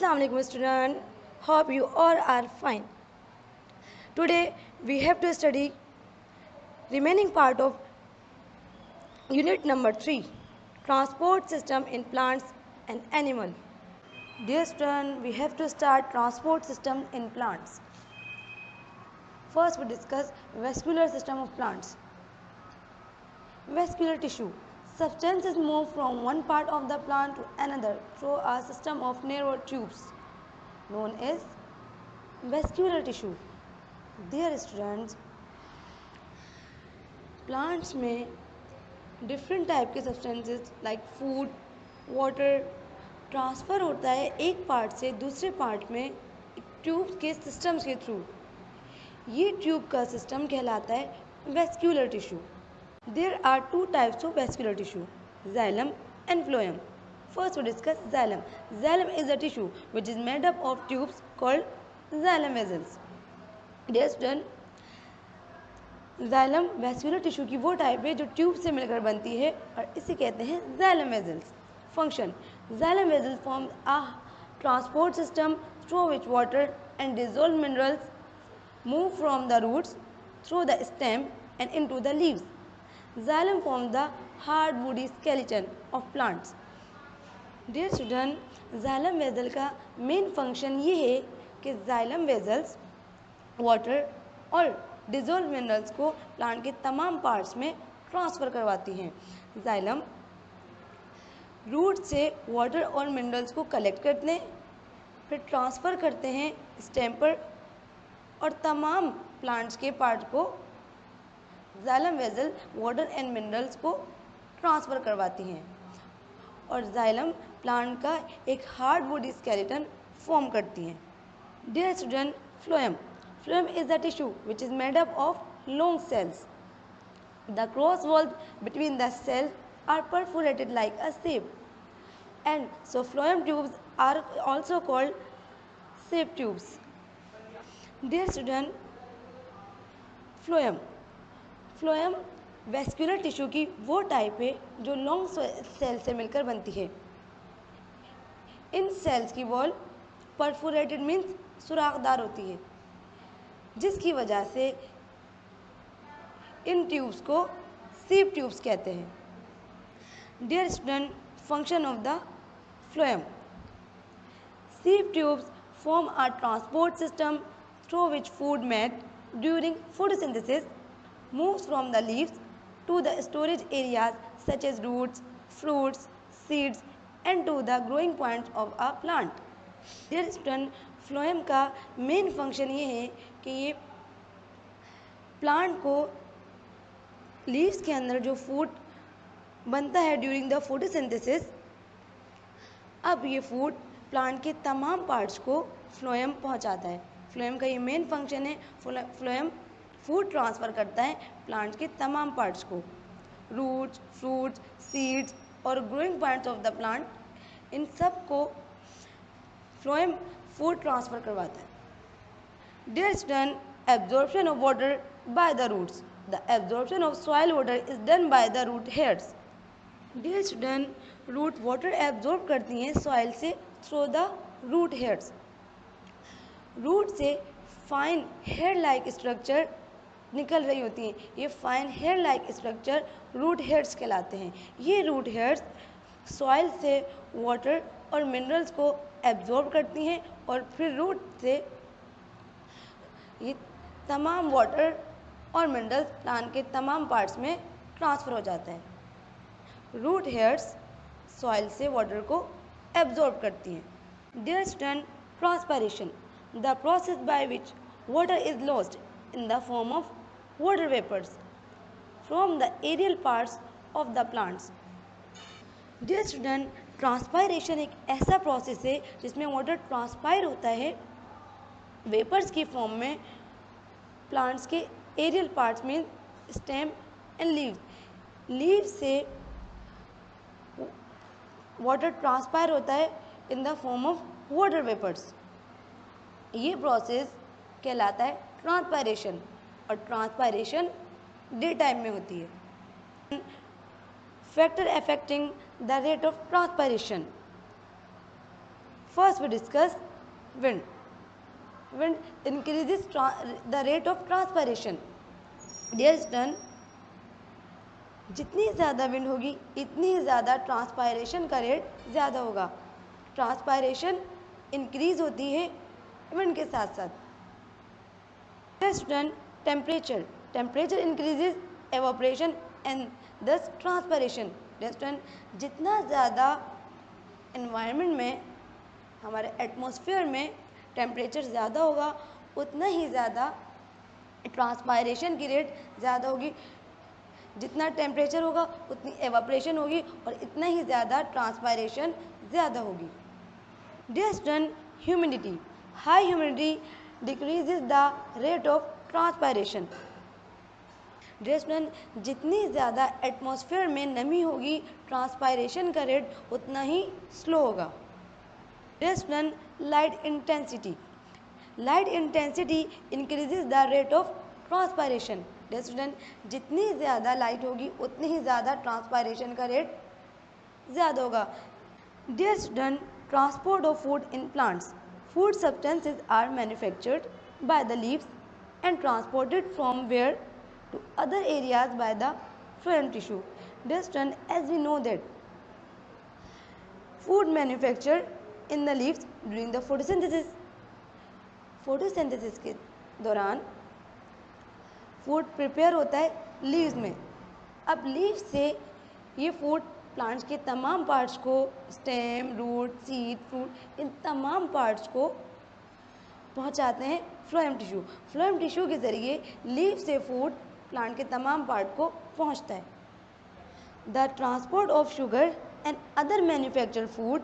Assalamu alaikum student. Hope you all are fine. Today we have to study remaining part of unit number 3, transport system in plants and animal. Dear student, we have to start transport system in plants. First we discuss vascular system of plants. Vascular tissue. Substances move from one part of the plant to another through a system of narrow tubes known as vascular tissue. Dear students, plants में different type के substances like food water transfer होता है एक part से दूसरे part में tube के systems के थ्रू. ये ट्यूब का सिस्टम कहलाता है vascular tissue. There are two types of vascular tissue, xylem and phloem. First we discuss xylem. Xylem is a tissue which is made up of tubes called xylem vessels. Dear student, xylem vascular tissue की वो type है जो tube से मिलकर बनती है और इसे कहते हैं xylem vessels. Function. Xylem vessels form a transport system through which water and dissolved minerals move from the roots through the stem and into the leaves. Xylem forms the hard woody skeleton of plants. Dear student, xylem vessel का main function ये है कि xylem vessels water और dissolve minerals को plant के तमाम parts में transfer करवाती हैं. जाइलम रूट से वाटर और मिनरल्स को कलेक्ट करते हैं, फिर ट्रांसफ़र करते हैं स्टेम पर और तमाम प्लांट्स के पार्ट को xylem vessel water and minerals को ट्रांसफ़र करवाती हैं और जाइलम प्लांट का एक हार्ड बॉडी स्केलेटन फॉर्म करती हैं. Dear student, phloem. Phloem is a tissue which is made up of long cells. The cross walls between the cells are perforated like a sieve, and so phloem tubes are also called sieve tubes. Dear student, phloem. Phloem vascular tissue की वो type है जो long cell से मिलकर बनती है. इन sales की wall perforated means सुराखदार होती है, जिसकी वजह से इन ट्यूब्स को सीव ट्यूब्स कहते हैं. Dear student, function of the phloem. Sieve tubes form a transport system through which food made during photosynthesis moves from the leaves to the storage areas such as roots, fruits, seeds and to the growing points of a plant. Dear student, phloem का main function ये है कि ये plant को leaves के अंदर जो food बनता है ड्यूरिंग द फोटोसिंथेसिस, अब ये फूड प्लांट के तमाम पार्ट्स को फ्लोएम पहुंचाता है. फ्लोएम का ये मेन फंक्शन है. फ्लोएम फूड ट्रांसफ़र करता है प्लांट के तमाम पार्ट्स को, रूट्स, फ्रूट्स, सीड्स और growing points of the plant, इन सब को फ्लोएम फूड ट्रांसफ़र करवाता है. Dear student, absorption of water by the roots. The absorption of soil water is done by the root hairs. Dear student, root water absorb करती हैं soil से through the root hairs. Root से fine hair-like structure निकल रही होती हैं. ये fine hair-like structure root hairs कहलाते हैं. ये root hairs soil से water और minerals को absorb करती हैं और फिर root से ये तमाम वाटर और मिनरल्स प्लांट के तमाम पार्ट्स में ट्रांसफ़र हो जाता है. रूट हेयर्स सॉइल से वाटर को एब्जॉर्ब करती हैं. Dear student, transpiration. The process by which water is lost in the form of water vapours from the aerial parts of the plants. Dear student, transpiration एक ऐसा process है जिसमें water transpire होता है vapours की form में plants के aerial parts में स्टेम एंड लीव्स. लीव्स से वाटर ट्रांसपायर होता है in the form of water vapours. ये प्रोसेस कहलाता है ट्रांसपायरेशन और ट्रांसपायरेशन डे टाइम में होती है. Factor affecting the rate of transpiration. First we discuss wind. Wind increases the rate of transpiration. Dear student, जितनी ज़्यादा विंड होगी इतनी ज़्यादा ट्रांसपायरेशन का रेट ज़्यादा होगा. ट्रांसपायरेशन इंक्रीज होती है विंड के साथ साथ. Dear student, temperature. Temperature increases evaporation and thus transpiration. Dear student, जितना ज़्यादा environment में हमारे एटमॉस्फेयर में टेम्परेचर ज़्यादा होगा उतना ही ज़्यादा ट्रांसपायरेशन की रेट ज़्यादा होगी. जितना टेम्परेचर होगा उतनी एवापोरेशन होगी और इतना ही ज़्यादा ट्रांसपायरेशन ज़्यादा होगी. Dear student, humidity. High humidity decreases the rate of transpiration. Dear student, जितनी ज़्यादा एटमॉस्फेयर में नमी होगी ट्रांसपायरेशन का रेट उतना ही स्लो होगा. Dear student, light intensity. Light intensity increases the rate of transpiration. Dear student, जितनी ज़्यादा लाइट होगी उतनी ही ज़्यादा ट्रांसपायरेशन का रेट ज़्यादा होगा. Dear student, transport of food in plants. Food substances are manufactured by the leaves and transported from where to other areas by the phloem tissue. Dear student, as we know that food manufactured in the leaves during the photosynthesis. photosynthesis के दौरान food prepare होता है leaves में. अब leaves से ये food plants के तमाम पार्ट्स को, स्टेम, रूट, सीड, फ्रूट, इन तमाम पार्ट्स को पहुंचाते हैं फ्लोएम टिश्यू. फ्लोएम टिश्यू के ज़रिए लीफ से फूड प्लांट के तमाम पार्ट को पहुंचता है. The transport of sugar and other manufactured food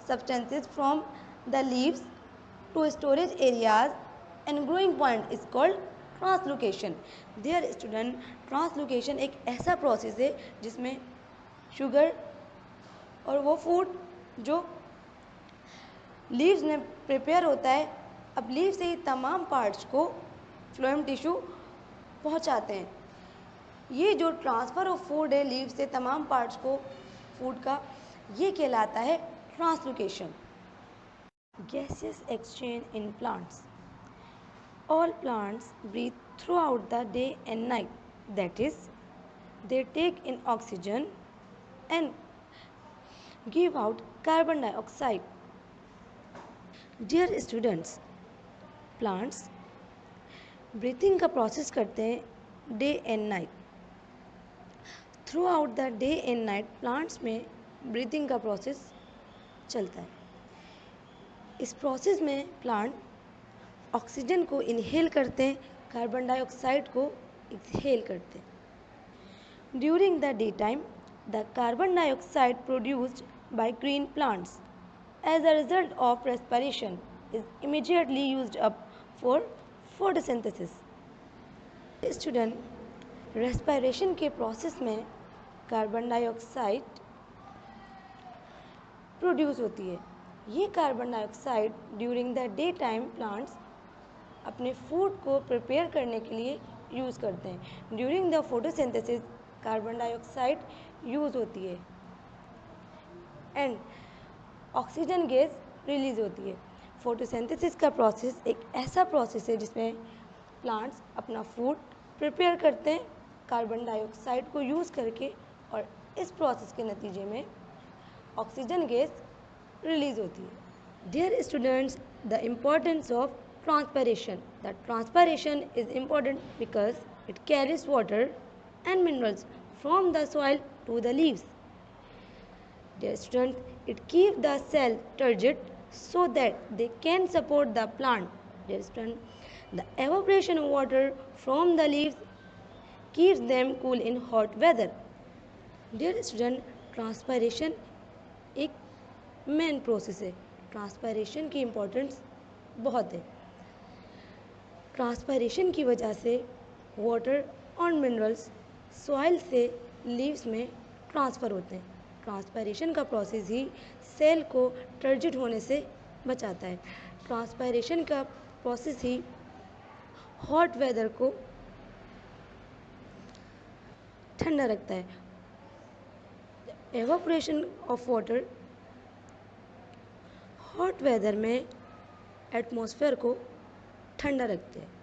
substances from the leaves to storage areas and growing point is called translocation. Dear student, translocation एक ऐसा प्रोसेस है जिसमें शुगर और वो फूड जो लीव्स में प्रिपेयर होता है, अब लीव से ही तमाम पार्ट्स को फ्लोएम टिश्यू पहुंचाते हैं. ये जो ट्रांसफ़र ऑफ फूड है लीव से तमाम पार्ट्स को फूड का, ये कहलाता है translocation. Gaseous exchange in plants. All plants breathe throughout the day and night. That is they take in oxygen and give out carbon dioxide. Dear students, plants breathing का process करते हैं day and night. Through out the day and night plants में breathing का process चलता है. इस process में plant oxygen को इनहेल करते हैं, कार्बन डाइऑक्साइड को एक्सहेल करते हैं. During the daytime, the carbon dioxide produced by green plants as a result of respiration is immediately used up for photosynthesis. Student, respiration के प्रोसेस में carbon dioxide produce होती है. ये carbon dioxide during the day time plants अपने food को prepare करने के लिए यूज़ करते हैं. During the photosynthesis carbon dioxide use होती है एंड ऑक्सीजन गैस रिलीज होती है. फोटोसिंथेसिस का प्रोसेस एक ऐसा प्रोसेस है जिसमें प्लांट्स अपना फूड प्रिपेयर करते हैं कार्बन डाइऑक्साइड को यूज़ करके, और इस प्रोसेस के नतीजे में ऑक्सीजन गैस रिलीज होती है. Dear students, the importance of transpiration. The transpiration is important because it carries water and minerals from the soil to the leaves. Dear students, it keeps the cell turgid so that they can support the plant. Dear students, the evaporation of water from the leaves keeps them cool in hot weather. Dear student, transpiration एक main process है. Transpiration की importance बहुत है. Transpiration की वजह से water और minerals soil से लीव्स में ट्रांसफ़र होते हैं. ट्रांसपायरेशन का प्रोसेस ही सेल को टर्जिड होने से बचाता है. ट्रांसपायरेशन का प्रोसेस ही हॉट वेदर को ठंडा रखता है. Evaporation of water, hot weather में एटमॉस्फेयर को ठंडा रखते हैं।